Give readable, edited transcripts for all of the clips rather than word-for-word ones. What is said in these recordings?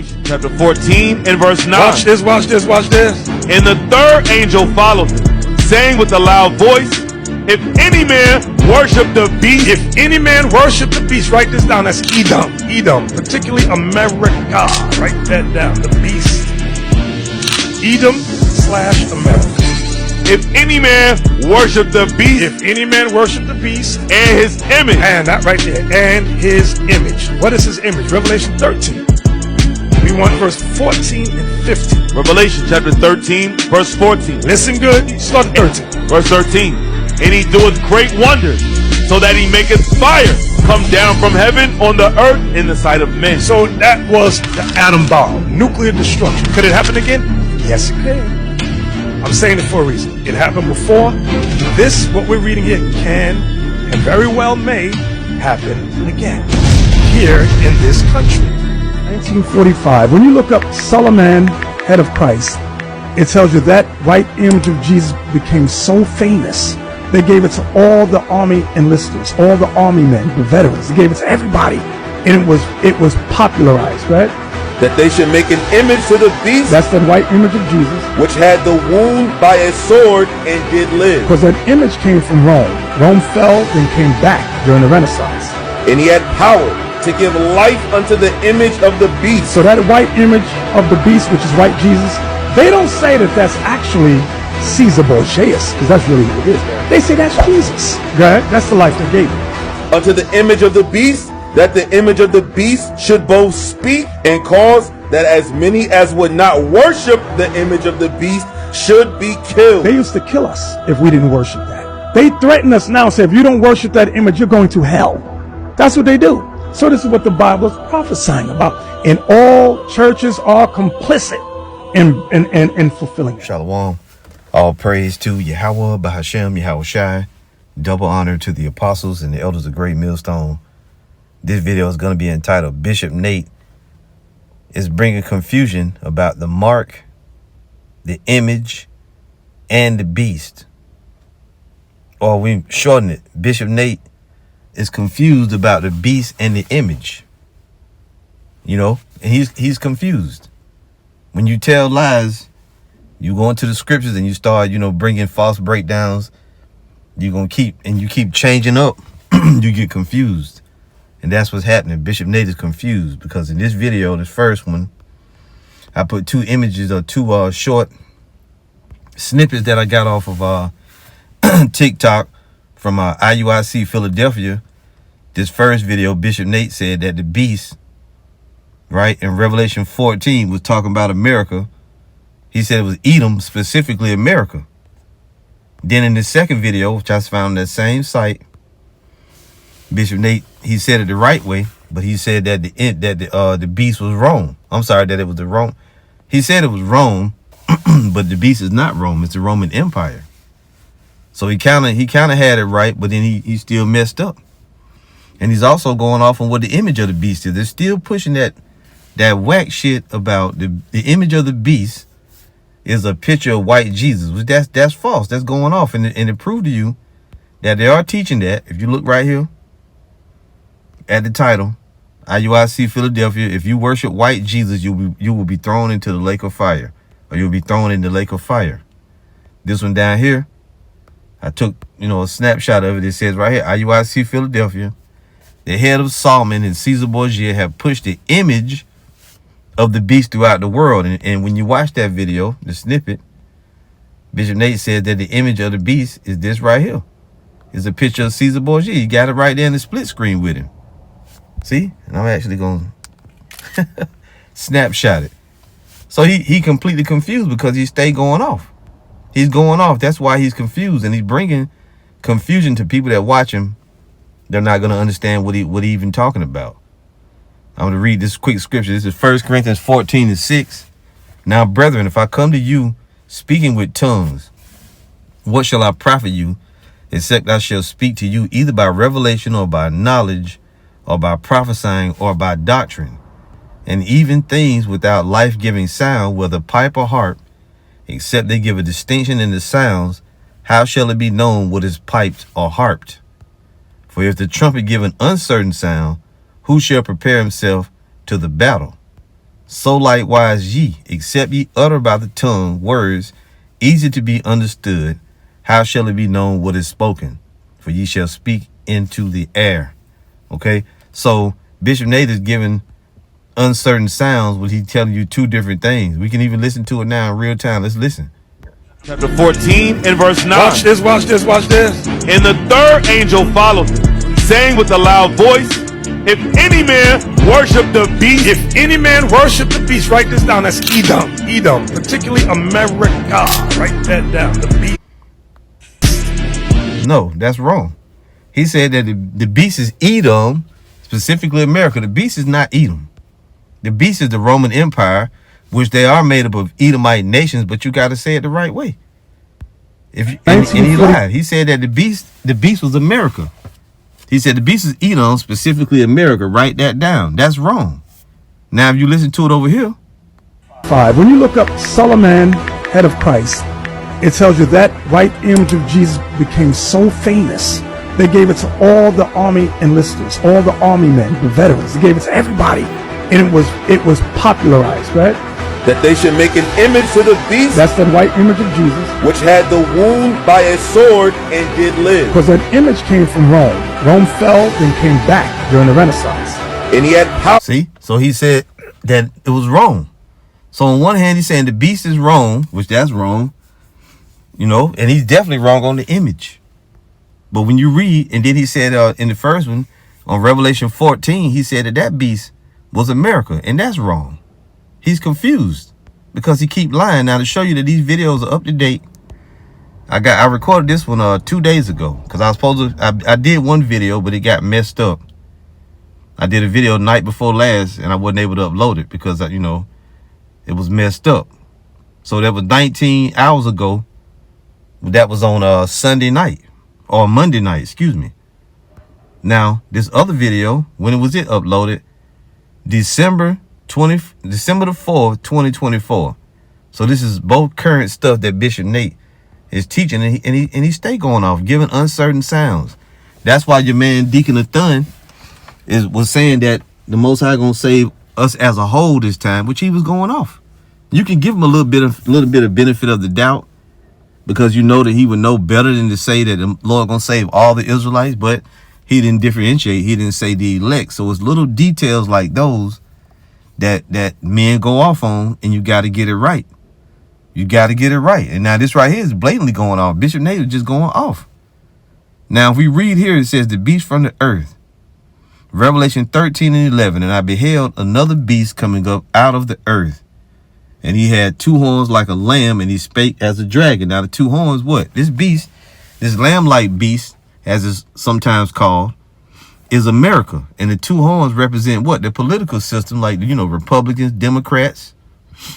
Chapter 14 and verse 9. Watch this, watch this, watch this. And the third angel followed him, saying with a loud voice, if any man worship the beast. If any man worship the beast, write this down. That's Edom. Edom, particularly America. Write that down. The beast. Edom/America. If any man worship the beast. If any man worship the beast. And his image. And that right there. And his image. What is his image? Revelation 13. We want verse 14 and 15. Revelation chapter 13, verse 14. Listen good. Start at 13. Verse 13. And he doeth great wonders, so that he maketh fire come down from heaven on the earth in the sight of men. So that was the atom bomb. Nuclear destruction. Could it happen again? Yes, it can. I'm saying it for a reason. It happened before. This, what we're reading here, can and very well may happen again here in this country. 1945. When you look up Solomon, head of Christ, it tells you that white image of Jesus became so famous, they gave it to all the army enlisters, all the army men, the veterans. They gave it to everybody, and it was popularized, right? That they should make an image to the beast. That's that white image of Jesus, which had the wound by a sword and did live. because that image came from Rome. Rome fell, then came back during the Renaissance. And he had power to give life unto the image of the beast. So that white image of the beast, which is white Jesus, they don't say that that's actually Caesar Borgias, because that's really who it is. They say that's Jesus. Right? That's the life they gave him. Unto the image of the beast, that the image of the beast should both speak and cause that as many as would not worship the image of the beast should be killed. They used to kill us if we didn't worship that. They threaten us now and say, if you don't worship that image, you're going to hell. That's what they do. So this is what the Bible is prophesying about. And all churches are complicit in fulfilling it. Shalom. All praise to Yahweh, Bahashem, Yahweh Shai. Double honor to the apostles and the elders of Great Millstone. This video is going to be entitled Bishop Nate is bringing confusion about the mark, the image, and the beast. Or we shorten it. Bishop Nate is confused about the beast and the image. You know, and he's confused. When you tell lies, you go into the scriptures and you start, bringing false breakdowns. You keep changing up. You get confused. And that's what's happening. Bishop Nate is confused because in this video, this first one, I put two images or two short snippets that I got off of TikTok from IUIC Philadelphia. This first video, Bishop Nate said that the beast, right, in Revelation 14 was talking about America. He said it was Edom, specifically America. Then in the second video, which I found on that same site, Bishop Nate, he said it the right way, but he said that the beast was Rome. I'm sorry, that it was the Rome. He said it was Rome, but the beast is not Rome. It's the Roman Empire. So he kind of had it right, but then he still messed up. And he's also going off on what the image of the beast is. They're still pushing that whack shit about the image of the beast is a picture of white Jesus, which that's false. That's going off, and it proved to you that they are teaching that. If you look right here at the title, IUIC Philadelphia, if you worship white Jesus, you will be thrown into the lake of fire, or you'll be thrown in the lake of fire. This one down here, I took a snapshot of it. It says right here, IUIC Philadelphia, the head of Solomon and Caesar Borgia have pushed the image of the beast throughout the world. And when you watch that video, the snippet, Bishop Nate said that the image of the beast is this right here. It's a picture of Caesar Borgia. He got it right there in the split screen with him. See? And I'm actually going to snapshot it. So he completely confused because he stayed going off. He's going off. That's why he's confused. And he's bringing confusion to people that watch him. They're not going to understand what he even talking about. I'm going to read this quick scripture. This is 1 Corinthians 14:6. Now, brethren, if I come to you speaking with tongues, what shall I profit you, except I shall speak to you either by revelation or by knowledge or by prophesying or by doctrine, and even things without life-giving sound, whether pipe or harp, except they give a distinction in the sounds, how shall it be known what is piped or harped? For if the trumpet give an uncertain sound, who shall prepare himself to the battle? So likewise ye, except ye utter by the tongue words easy to be understood, how shall it be known what is spoken? For ye shall speak into the air. Okay, so Bishop Nate is giving uncertain sounds when he's telling you two different things. We can even listen to it now in real time. Let's listen. Chapter 14 and verse 9. Watch this, watch this, watch this. And the third angel followed him, saying with a loud voice, if any man worship the beast, If any man worship the beast, write this down. That's Edom. Edom, particularly America. Write that down. The beast. No, that's wrong. He said that the beast is Edom, specifically America. The beast is not Edom. The beast is the Roman Empire, which they are made up of Edomite nations, but you got to say it the right way. And he lied. He said that the beast was America. He said the beast is Edom, specifically America. Write that down. That's wrong. Now, if you listen to it over here, 5. When you look up Solomon, head of Christ, it tells you that white image of Jesus became so famous, they gave it to all the army enlisters, all the army men, the veterans. They gave it to everybody, and it was popularized, right? That they should make an image to the beast, That's that white image of Jesus, which had the wound by a sword and did live. because that image came from Rome. Rome fell, then came back during the Renaissance. And he had power. see? So he said that it was wrong. So on one hand, he's saying the beast is wrong, which that's wrong, you know, and he's definitely wrong on the image. But when you read, and then he said in the first one, on Revelation 14, he said that beast was America, and that's wrong. He's confused because he keep lying. Now, to show you that these videos are up to date, I recorded this one 2 days ago because I was supposed to. I did one video, but it got messed up. I did a video the night before last, and I wasn't able to upload it because you know it was messed up. So that was 19 hours ago. That was on Sunday night or Monday night, excuse me. Now, this other video, when was it uploaded? December the 4th, 2024. So this is both current stuff that Bishop Nate is teaching, and he stay going off, giving uncertain sounds. That's why your man Deacon Athun was saying that the Most High gonna save us as a whole this time, which he was going off. You can give him a little bit of benefit of the doubt, because you know that he would know better than to say that the Lord gonna save all the Israelites, but he didn't differentiate. He didn't say the elect. So it's little details like those that men go off on, and you got to get it right. You got to get it right. And now this right here is blatantly going off. Bishop Nate is just going off. Now, if we read here, it says the beast from the earth. Revelation 13 and 11. And I beheld another beast coming up out of the earth. And he had two horns like a lamb, and he spake as a dragon. Now, the two horns, what? This beast, this lamb-like beast, as it's sometimes called, is America. And the two horns represent what? The political system, like, you know, Republicans, Democrats,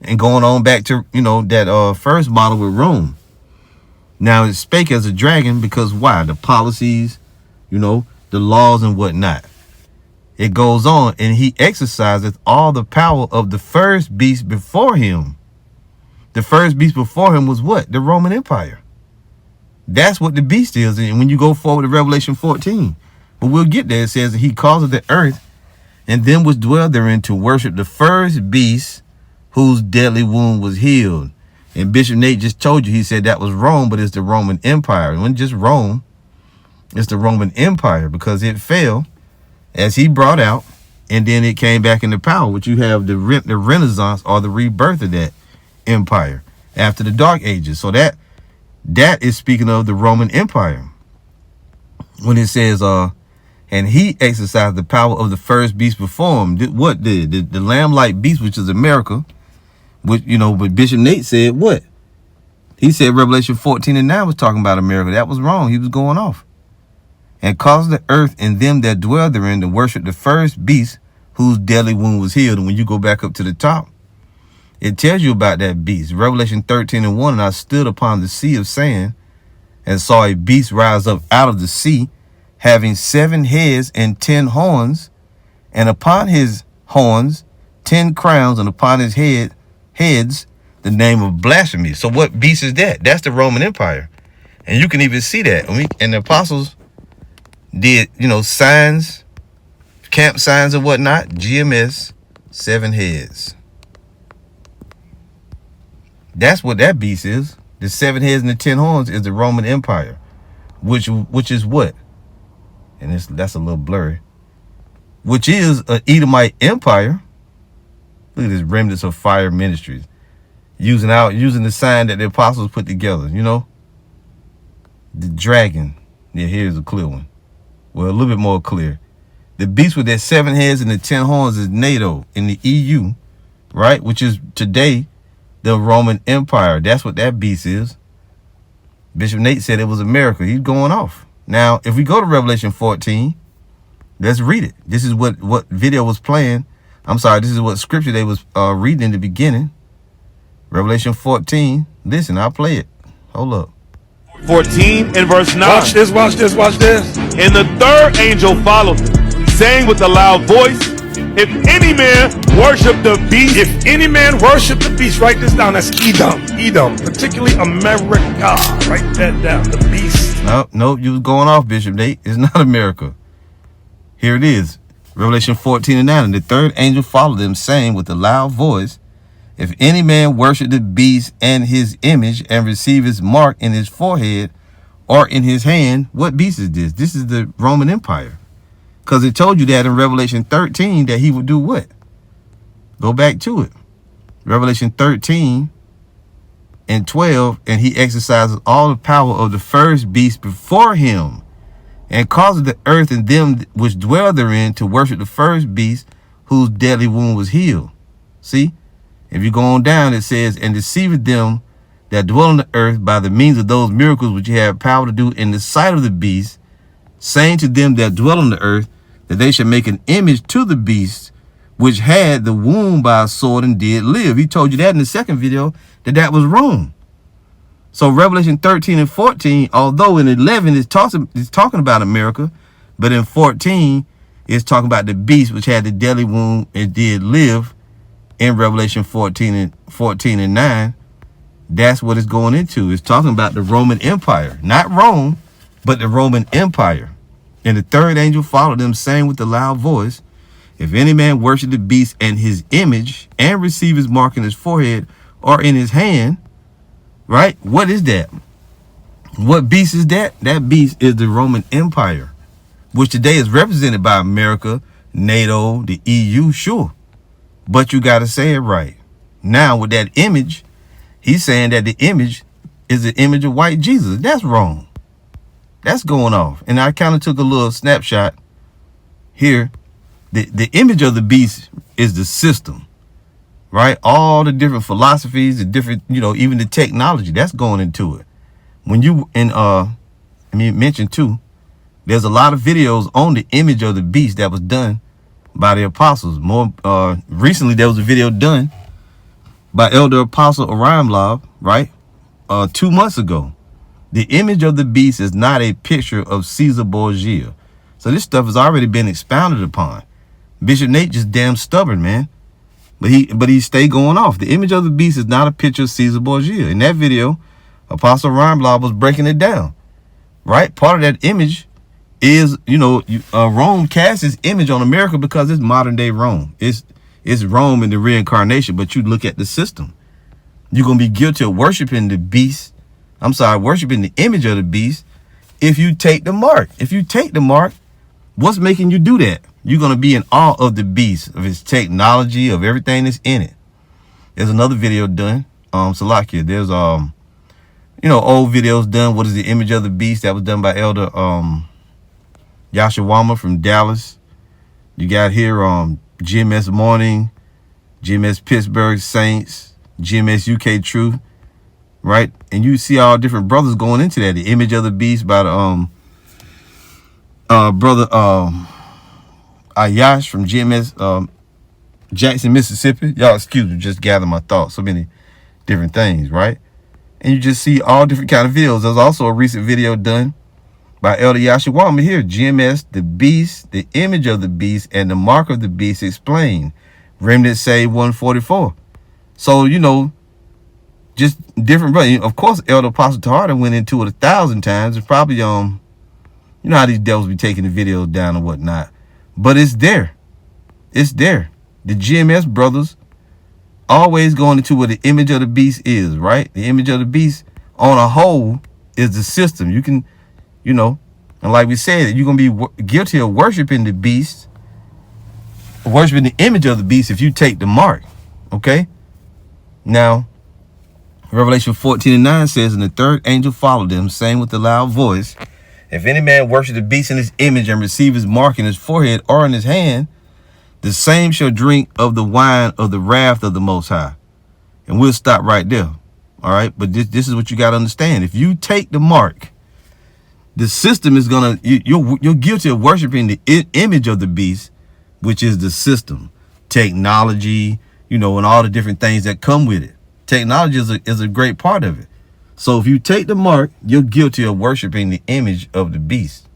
and going on back to, you know, that first model with Rome. Now, it spake as a dragon because why? The policies, you know, the laws and whatnot. It goes on, and he exerciseth all the power of the first beast before him. The first beast before him was what? The Roman Empire. That's what the beast is. And when you go forward to Revelation 14, but we'll get there, it says that he caused the earth and them which dwell therein to worship the first beast whose deadly wound was healed. And Bishop Nate just told you, he said that was Rome, but it's the Roman Empire. It wasn't just Rome, it's the Roman Empire, because it fell as he brought out, and then it came back into power, which you have the Renaissance or the rebirth of that empire after the Dark Ages. So that is speaking of the Roman Empire. When it says, and he exercised the power of the first beast before him. What did the lamb-like beast, which is America, which, you know, but Bishop Nate said what? He said Revelation 14 and 9 was talking about America. That was wrong. He was going off. And caused the earth and them that dwell therein to worship the first beast whose deadly wound was healed. And when you go back up to the top, it tells you about that beast. Revelation 13 and 1, and I stood upon the sea of sand and saw a beast rise up out of the sea, having 7 heads and 10 horns, and upon his horns 10 crowns, and upon his heads the name of blasphemy. So what beast is that? That's the Roman Empire. And you can even see that. And the apostles did, you know, signs, camp signs and whatnot. GMS, 7 heads. That's what that beast is. The 7 heads and the 10 horns is the Roman Empire, which is what? And that's a little blurry. Which is an Edomite empire. Look at this remnants of fire ministries. Using the sign that the apostles put together, you know? The dragon. Yeah, here's a clear one. Well, a little bit more clear. The beast with their 7 heads and the 10 horns is NATO in the EU, right? Which is today the Roman Empire. That's what that beast is. Bishop Nate said it was America. He's going off. Now, if we go to Revelation 14, let's read it. This is what video was playing. I'm sorry, this is what scripture they was reading in the beginning. Revelation 14. Listen, I'll play it. Hold up. 14 and verse 9. Watch this, watch this, watch this. And the third angel followed him, saying with a loud voice, if any man worship the beast, If any man worship the beast, write this down. That's Edom, particularly America. Write that down. The beast. No, you was going off, Bishop Nate. It's not America. Here it is. Revelation 14 and 9. And the third angel followed them, saying with a loud voice, if any man worship the beast and his image and receive his mark in his forehead or in his hand, what beast is this? This is the Roman Empire. Because it told you that in Revelation 13 that he would do what? Go back to it. Revelation 13 and 12, and he exercises all the power of the first beast before him, and causes the earth and them which dwell therein to worship the first beast whose deadly wound was healed. See? If you go on down, it says, and deceiveth them that dwell on the earth by the means of those miracles which he had power to do in the sight of the beast, saying to them that dwell on the earth, that they should make an image to the beast, which had the wound by a sword and did live. He told you that in the second video, that was wrong. So Revelation 13 and 14, although in 11 it's talking about America, but in 14 it's talking about the beast which had the deadly wound and did live. In Revelation 14 and 9, that's what it's going into. It's talking about the Roman Empire, not Rome, but the Roman Empire. And the third angel followed them, saying with a loud voice, if any man worship the beast and his image and receive his mark in his forehead or in his hand, right? What is that? What beast is that? That beast is the Roman Empire, which today is represented by America, NATO, the EU, sure. But you got to say it right. Now, with that image, he's saying that the image is the image of white Jesus. That's wrong. That's going off. And I kind of took a little snapshot here. The image of the beast is the system, right? All the different philosophies, the different, even the technology that's going into it. When you, mentioned too, there's a lot of videos on the image of the beast that was done by the apostles. More recently, there was a video done by Elder Apostle Orion Lob, right? 2 months ago. The image of the beast is not a picture of Caesar Borgia. So this stuff has already been expounded upon. Bishop Nate just damn stubborn, man. But he stayed going off. The image of the beast is not a picture of Caesar Borgia. In that video, Apostle Orion Lob was breaking it down, right? Part of that image is, Rome casts its image on America because it's modern day Rome. It's Rome in the reincarnation, but you look at the system. You're going to be guilty of worshiping the beast. Worshiping the image of the beast if you take the mark. If you take the mark, what's making you do that? You're going to be in awe of the beast, of his technology, of everything that's in it. There's another video done, Salakia. There's, old videos done. What is the image of the beast? That was done by Elder, Yashawama from Dallas. You got here GMS Morning, GMS Pittsburgh Saints, GMS UK Truth, right? And you see all different brothers going into that. The image of the beast by the brother Ayash from GMS Jackson, Mississippi. Y'all excuse me, just gather my thoughts. So many different things, right? And you just see all different kind of videos. There's also a recent video done by Elder Yashawama here. GMS, the beast, the image of the beast, and the mark of the beast explained. Remnant say 144. So, just different. But of course, Elder Apostle Tahada went into it 1,000 times. It's probably, you know how these devils be taking the videos down and whatnot. But it's there. It's there. The GMS brothers always going into what the image of the beast is, right? The image of the beast on a whole is the system. You can, you know, and like we said, you're going to be guilty of worshiping the beast, worshiping the image of the beast if you take the mark, okay? Now, Revelation 14:9 says, and the third angel followed them, saying with a loud voice, if any man worship the beast in his image and receive his mark in his forehead or in his hand, the same shall drink of the wine of the wrath of the Most High. And we'll stop right there. All right. But this is what you got to understand. If you take the mark, the system is going to, you're guilty of worshiping the image of the beast, which is the system, technology, you know, and all the different things that come with it. Technology is a great part of it. So if you take the mark, you're guilty of worshiping the image of the beast.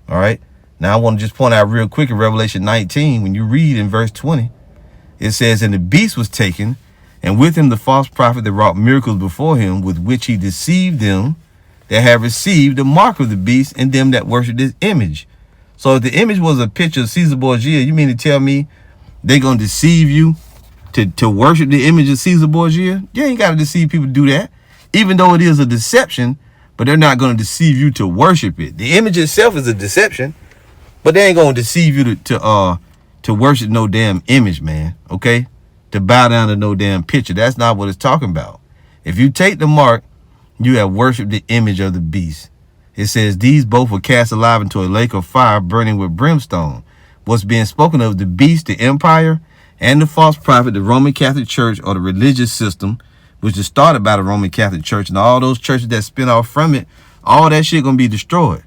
All right. Now, I want to just point out real quick in Revelation 19, when you read in verse 20, it says, and the beast was taken, and with him the false prophet that wrought miracles before him, with which he deceived them that have received the mark of the beast and them that worship his image. So if the image was a picture of Caesar Borgia, you mean to tell me they're going to deceive you to worship the image of Caesar Borgia? You ain't got to deceive people to do that, even though it is a deception, but they're not going to deceive you to worship it. The image itself is a deception, but they ain't going to deceive you to worship no damn image, man, okay? To bow down to no damn picture. That's not what it's talking about. If you take the mark, you have worshiped the image of the beast. It says, these both were cast alive into a lake of fire burning with brimstone. What's being spoken of, the beast, the empire, and the false prophet, the Roman Catholic Church, or the religious system, which is started by the Roman Catholic Church, and all those churches that spin off from it, all that shit going to be destroyed.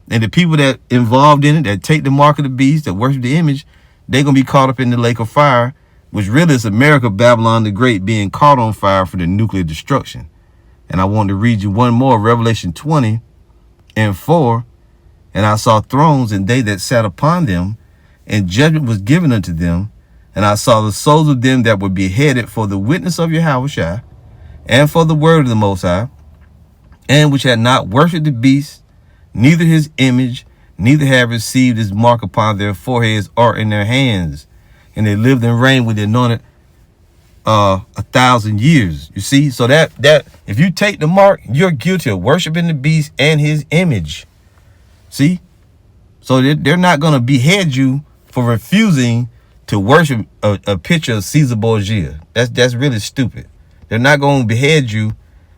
And the people that involved in it, that take the mark of the beast, that worship the image, they're going to be caught up in the lake of fire, which really is America, Babylon the Great, being caught on fire for the nuclear destruction. And I want to read you one more, Revelation 20:4. And I saw thrones, and they that sat upon them, and judgment was given unto them. And I saw the souls of them that were beheaded for the witness of Yahushua, and for the word of the Most High, and which had not worshipped the beast, neither his image, neither have received his mark upon their foreheads or in their hands. And they lived and reigned with the anointed 1,000 years. You see, so that if you take the mark, you're guilty of worshiping the beast and his image. See, so they're not going to behead you for refusing to worship a picture of Caesar Borgia. That's really stupid. They're not going to behead you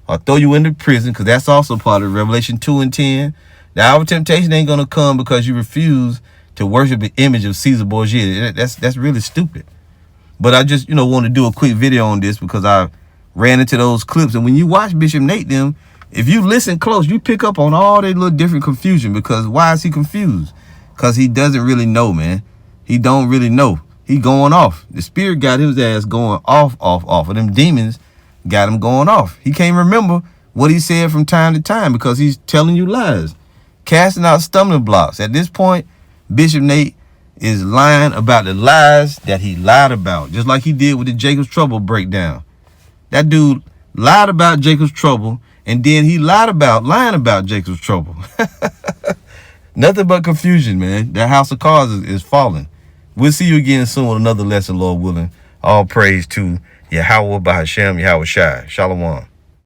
or throw you into prison, because that's also part of Revelation 2:10. The hour of temptation ain't going to come because you refuse to worship the image of Caesar Borgia. That's really stupid. But I just, want to do a quick video on this because I ran into those clips. And when you watch Bishop Nate them, if you listen close, you pick up on all their little different confusion. Because why is he confused? Because he doesn't really know, man. He don't really know. He going off. The spirit got his ass going off. And them demons got him going off. He can't remember what he said from time to time because he's telling you lies. Casting out stumbling blocks. At this point, Bishop Nate is lying about the lies that he lied about, just like he did with the Jacob's Trouble breakdown. That dude lied about Jacob's Trouble, and then he lied about lying about Jacob's Trouble. Nothing but confusion, man. That house of cards is falling. We'll see you again soon with another lesson, Lord willing. All praise to Yahweh Bahashem, Yahweh Shai. Shalom.